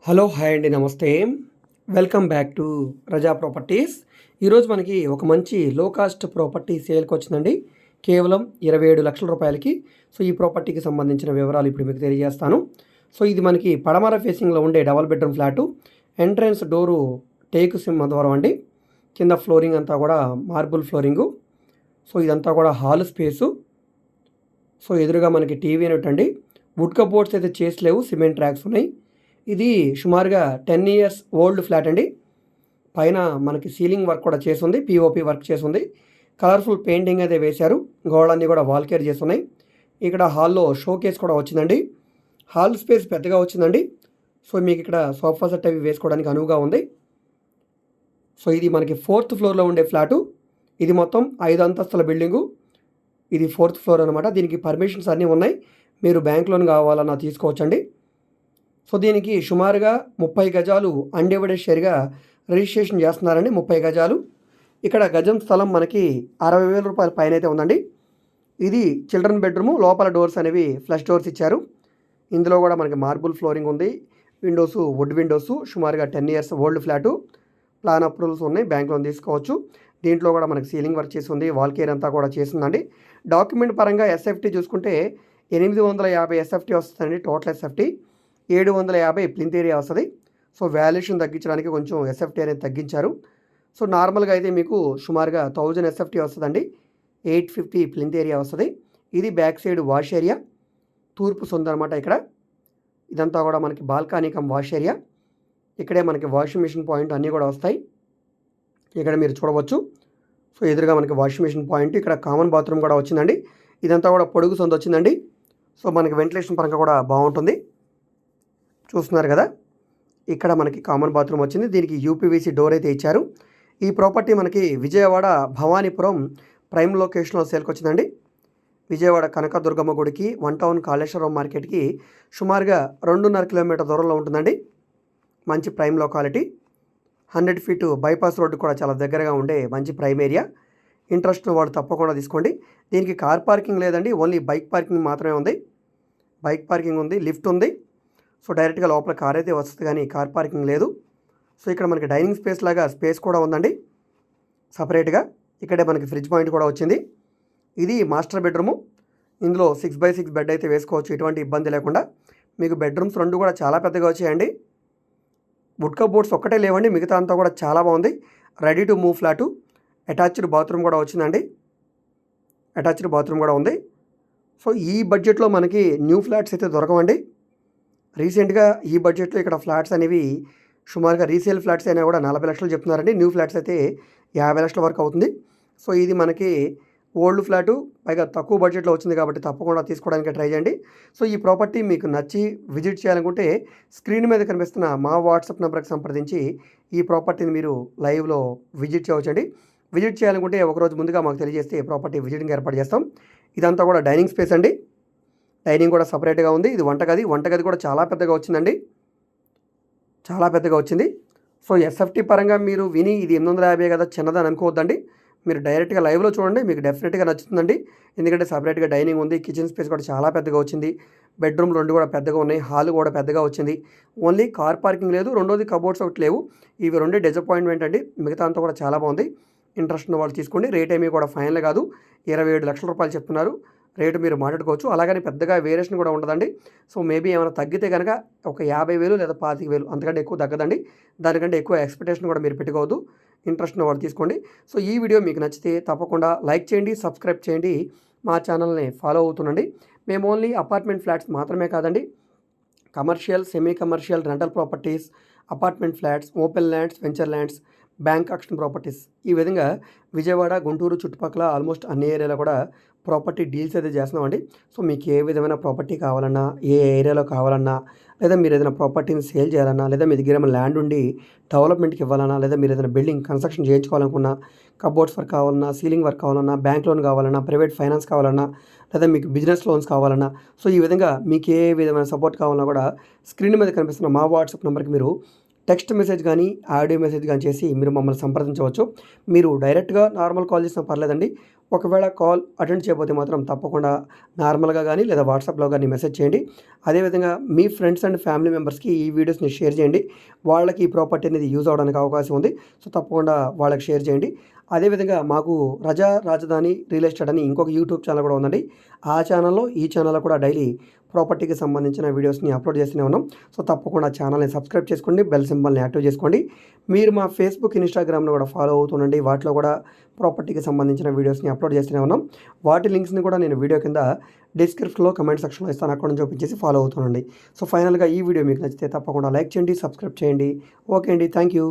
Hello hi అండి నమస్తే. Welcome back to Raza properties. ఈరోజు మనకి ఒక మంచి లో కాస్ట్ ప్రాపర్టీ సేల్కి వచ్చిందండి. కేవలం 27 లక్షల రూపాయలకి. సో ఈ ప్రాపర్టీకి సంబంధించిన వివరాలు ఇప్పుడు మీకు తెలియజేస్తాను. సో ఇది మనకి పడమర ఫేసింగ్లో ఉండే double bedroom flat. Entrance door టేకు సింహద్వారం అండి. కింద ఫ్లోరింగ్ అంతా కూడా మార్బుల్ ఫ్లోరింగు. సో ఇదంతా కూడా హాల్ స్పేసు. సో ఎదురుగా మనకి టీవీ యూనిట్ అండి. వుడ్ కబోర్డ్స్ అయితే చేసి లేవు, సిమెంట్ ట్రాక్స్ ఉన్నాయి. ఇది సుమారుగా 10 ఇయర్స్ ఓల్డ్ ఫ్లాట్ అండి. పైన మనకి సీలింగ్ వర్క్ కూడా చేసింది, పిఓపి వర్క్ చేసింది. కలర్ఫుల్ పెయింటింగ్ అయితే వేశారు. గోడలన్నీ కూడా వాల్ కేర్ చేస్తున్నాయి. ఇక్కడ హాల్లో షో కేస్ కూడా వచ్చిందండి. హాల్ స్పేస్ పెద్దగా వచ్చిందండి. సో మీకు ఇక్కడ సోఫా సెట్ అవి వేసుకోవడానికి అనువుగా ఉంది. సో ఇది మనకి 4th ఫ్లోర్లో ఉండే ఫ్లాటు. ఇది మొత్తం 5 అంతస్తుల బిల్డింగు. ఇది 4th ఫ్లోర్ అనమాట. దీనికి పర్మిషన్స్ అన్నీ ఉన్నాయి. మీరు బ్యాంక్ లోన్ కావాలన్నా తీసుకోవచ్చండి. సో దీనికి సుమారుగా 30 గజాలు అన్డివైడెడ్ షేర్గా రిజిస్ట్రేషన్ చేస్తున్నారండి. 30 గజాలు. ఇక్కడ గజం స్థలం మనకి 60,000 రూపాయల పైన అయితే ఉందండి. ఇది చిల్డ్రన్ బెడ్రూము. లోపల డోర్స్ అనేవి ఫ్లష్ డోర్స్ ఇచ్చారు. ఇందులో కూడా మనకి మార్బుల్ ఫ్లోరింగ్ ఉంది. Windows wood windows. సుమారుగా 10 years old flat. Plan approvals ఉన్నాయి, బ్యాంక్ లోన్ తీసుకోవచ్చు. దీంట్లో కూడా మనకి సీలింగ్ వర్క్ చేసి ఉంది, వాల్ కేర్ అంతా కూడా చేసిందండి. డాక్యుమెంట్ పరంగా ఎస్ఎఫ్టీ చూసుకుంటే 850 ఎస్ఎఫ్టీ వస్తుందండి. టోటల్ ఎస్ఎఫ్టీ 750 ప్లింత్ ఏరియా వస్తుంది. సో వాల్యుయేషన్ తగ్గించడానికి కొంచెం ఎస్ఎఫ్టీ అనేది తగ్గించారు. సో నార్మల్గా అయితే మీకు సుమారుగా 1000 ఎస్ఎఫ్టీ వస్తుందండి. 850 ప్లింత్ ఏరియా వస్తుంది. ఇది బ్యాక్ సైడ్ వాష్ ఏరియా. తూర్పు సొందనమాట. ఇక్కడ ఇదంతా కూడా మనకి బాల్కనీ కమ్ వాష్ ఏరియా. ఇక్కడే మనకి వాషింగ్ మిషన్ పాయింట్ అన్నీ కూడా వస్తాయి. ఇక్కడ మీరు చూడవచ్చు. సో ఎదురుగా మనకి వాషింగ్ మిషన్ పాయింట్, ఇక్కడ కామన్ బాత్రూమ్ కూడా వచ్చిందండి. ఇదంతా కూడా పొడుగు సొంత వచ్చిందండి. సో మనకి వెంటిలేషన్ పరంగా కూడా బాగుంటుంది. చూస్తున్నారు కదా, ఇక్కడ మనకి కామన్ బాత్రూమ్ వచ్చింది. దీనికి యూపీవీసీ డోర్ అయితే ఇచ్చారు. ఈ ప్రాపర్టీ మనకి విజయవాడ భవానీపురం ప్రైమ్ లొకేషన్లో సేల్కి వచ్చిందండి. విజయవాడ కనకదుర్గమ్మ గుడికి, 1 టౌన్ కాళేశ్వరం మార్కెట్కి సుమారుగా 2.5 కిలోమీటర్ దూరంలో ఉంటుందండి. మంచి prime locality. 100 feet bypass road కూడా చాలా దగ్గరగా ఉండే మంచి ప్రైమ్ ఏరియా. ఇంట్రెస్ట్ వాళ్ళు తప్పకుండా తీసుకోండి. దీనికి కార్ పార్కింగ్ లేదండి, ఓన్లీ బైక్ పార్కింగ్ మాత్రమే ఉంది. బైక్ పార్కింగ్ ఉంది, లిఫ్ట్ ఉంది. సో డైరెక్ట్గా లోపల కార్ అయితే వస్తుంది, కానీ కార్ పార్కింగ్ లేదు. సో ఇక్కడ మనకి డైనింగ్ స్పేస్ లాగా స్పేస్ కూడా ఉందండి సపరేట్గా. ఇక్కడే మనకి ఫ్రిడ్జ్ పాయింట్ కూడా వచ్చింది. ఇది మాస్టర్ బెడ్రూము. ఇందులో 6x6 బెడ్ అయితే వేసుకోవచ్చు, ఎటువంటి ఇబ్బంది లేకుండా. మీకు బెడ్రూమ్స్ 2 కూడా చాలా పెద్దగా వచ్చాయండి. వుడ్ కబోర్డ్స్ ఒక్కటే లేవండి, మిగతా అంతా కూడా చాలా బాగుంది. Ready to move flat. Attached bathroom కూడా వచ్చిందండి. అటాచ్డ్ బాత్రూమ్ కూడా ఉంది. సో ఈ బడ్జెట్లో మనకి న్యూ ఫ్లాట్స్ అయితే దొరకవండి. రీసెంట్గా ఈ బడ్జెట్లో ఇక్కడ ఫ్లాట్స్ అనేవి సుమారుగా రీసేల్ ఫ్లాట్స్ అయినా కూడా 40 లక్షలు చెప్తున్నారండి. న్యూ ఫ్లాట్స్ అయితే 50 లక్షల వరకు అవుతుంది. సో ఇది మనకి ఓల్డ్ ఫ్లాటు, పైగా తక్కువ బడ్జెట్లో వచ్చింది కాబట్టి తప్పకుండా తీసుకోవడానికి ట్రై చేయండి. సో ఈ ప్రాపర్టీ మీకు నచ్చి విజిట్ చేయాలనుకుంటే స్క్రీన్ మీద కనిపిస్తున్న మా వాట్సాప్ నెంబర్కి సంప్రదించి ఈ ప్రాపర్టీని మీరు లైవ్లో విజిట్ చేయవచ్చండి. విజిట్ చేయాలనుకుంటే ఒకరోజు ముందుగా మాకు తెలియజేస్తే ప్రాపర్టీ విజిటింగ్ ఏర్పాటు చేస్తాం. ఇదంతా కూడా డైనింగ్ స్పేస్ అండి. డైనింగ్ కూడా సపరేట్గా ఉంది. ఇది వంటగది కూడా చాలా పెద్దగా వచ్చిందండి, చాలా పెద్దగా వచ్చింది. సో ఎస్ఎఫ్టీ పరంగా మీరు విని ఇది 850 కదా చిన్నదని అనుకోవద్దండి. మీరు డైరెక్ట్గా లైవ్లో చూడండి, మీకు డెఫినెట్గా నచ్చుతుందండి. ఎందుకంటే సపరేట్గా డైనింగ్ ఉంది, కిచెన్ స్పేస్ కూడా చాలా పెద్దగా వచ్చింది. బెడ్రూమ్ 2 కూడా పెద్దగా ఉన్నాయి, హాల్ కూడా పెద్దగా వచ్చింది. ఓన్లీ కార్ పార్కింగ్ లేదు, రెండోది కబోర్డ్స్ ఒకటి లేవు. ఇవి 2 డిసప్పాయింట్మెంట్ అండి. మిగతా అంతా కూడా చాలా బాగుంది. ఇంట్రెస్ట్ ఉన్న వాళ్ళు తీసుకోండి. రేట్ ఏమీ కూడా ఫైనల్ కాదు, 27 లక్షల రూపాయలు చెప్తున్నారు. రేటు మీరు మాట్లాడుకోవచ్చు. అలాగని పెద్దగా వేరియేషన్ కూడా ఉండదండి. సో మేబీ ఏమైనా తగ్గితే కనుక ఒక 50,000 లేదా 25,000, అంతకంటే ఎక్కువ తగ్గదండి. దానికంటే ఎక్కువ ఎక్స్పెక్టేషన్ కూడా మీరు పెట్టుకోవద్దు. ఇంట్రెస్ట్ ఉన్న వాళ్ళు తీసుకోండి. సో ఈ వీడియో మీకు నచ్చితే తప్పకుండా లైక్ చేయండి, సబ్స్క్రైబ్ చేయండి, మా ఛానల్ని ఫాలో అవుతుండండి. మేము ఓన్లీ అపార్ట్మెంట్ ఫ్లాట్స్ మాత్రమే కాదండి, commercial, semi commercial, rental properties, apartment flats, open lands, venture lands, bank auction properties, ఈ విధంగా విజయవాడ, గుంటూరు చుట్టుపక్కల ఆల్మోస్ట్ అన్ని ఏరియాలో కూడా ప్రాపర్టీ డీల్స్ అయితే చేస్తున్నామండి. సో మీకు ఏ విధమైన ప్రాపర్టీ కావాలన్నా, ఏ ఏరియాలో కావాలన్నా, లేదా మీరు ఏదైనా ప్రాపర్టీని సేల్ చేయాలన్నా, లేదా మీ దగ్గర ఏమైనా ల్యాండ్ ఉండి డెవలప్మెంట్కి ఇవ్వాలన్నా, లేదా మీరు ఏదైనా బిల్డింగ్ కన్స్ట్రక్షన్ చేయించుకోవాలనుకున్నా, కబోర్డ్స్ వర్క్ కావాలన్నా, సీలింగ్ వర్క్ కావాలన్నా, బ్యాంక్ లోన్ కావాలన్నా, ప్రైవేట్ ఫైనాన్స్ కావాలన్నా, లేదా మీకు బిజినెస్ లోన్స్ కావాలన్నా, సో ఈ విధంగా మీకు ఏ విధమైన సపోర్ట్ కావాలన్నా కూడా స్క్రీన్ మీద కనిపిస్తున్న మా వాట్సాప్ నెంబర్కి మీరు టెక్స్ట్ మెసేజ్ కానీ ఆడియో మెసేజ్ కానీ చేసి మీరు మమ్మల్ని సంప్రదించవచ్చు. మీరు డైరెక్ట్గా నార్మల్ కాల్ చేసినా పర్లేదండి. ఒకవేళ కాల్ అటెండ్ చేయకపోతే మాత్రం తప్పకుండా నార్మల్‌గా గానీ లేదా వాట్సాప్‌లో గానీ మెసేజ్ చేయండి. అదేవిధంగా మీ ఫ్రెండ్స్ అండ్ ఫ్యామిలీ మెంబర్స్‌కి ఈ వీడియోస్‌ని షేర్ చేయండి. వాళ్ళకి ఈ ప్రాపర్టీ అనేది యూజ్ అవ్వడానికి అవకాశం ఉంది. సో, తప్పకుండా వాళ్ళకి షేర్ చేయండి. అదేవిధంగా మాకు రజా రాజధాని రియల్ ఎస్టేట్ అని ఇంకొక యూట్యూబ్ ఛానల్ కూడా ఉందండి. ఆ ఛానల్‌లో, ఈ ఛానల్‌లో కూడా డైలీ ప్రాపర్టీకి సంబంధించిన వీడియోస్‌ని అప్లోడ్ చేస్తూనే ఉన్నాం. సో, తప్పకుండా ఛానల్‌ని సబ్స్క్రైబ్ చేసుకోండి. బెల్ సింబల్‌ని యాక్టివ్ చేసుకోండి. మీరు మా ఫేస్‌బుక్, ఇన్‌స్టాగ్రామ్‌ను కూడా ఫాలో అవుతుండండి. వాటిలో కూడా ప్రాపర్టీకి సంబంధించిన వీడియోస్‌ని అప్లోడ్ చేస్తూనే ఉన్నాం. వాటి లింక్స్‌ని కూడా నేను వీడియో కింద డిస్క్రిప్షన్‌లో, కమెంట్ సెక్షన్‌లో ఇస్తాను. అక్కడ నుంచి ఓపెన్ చేసి ఫాలో అవుతుండండి. సో, ఫైనల్‌గా ఈ వీడియో మీకు నచ్చితే తప్పకుండా లైక్ చేయండి, సబ్స్క్రైబ్ చేయండి. ఓకే అండి. Thank you.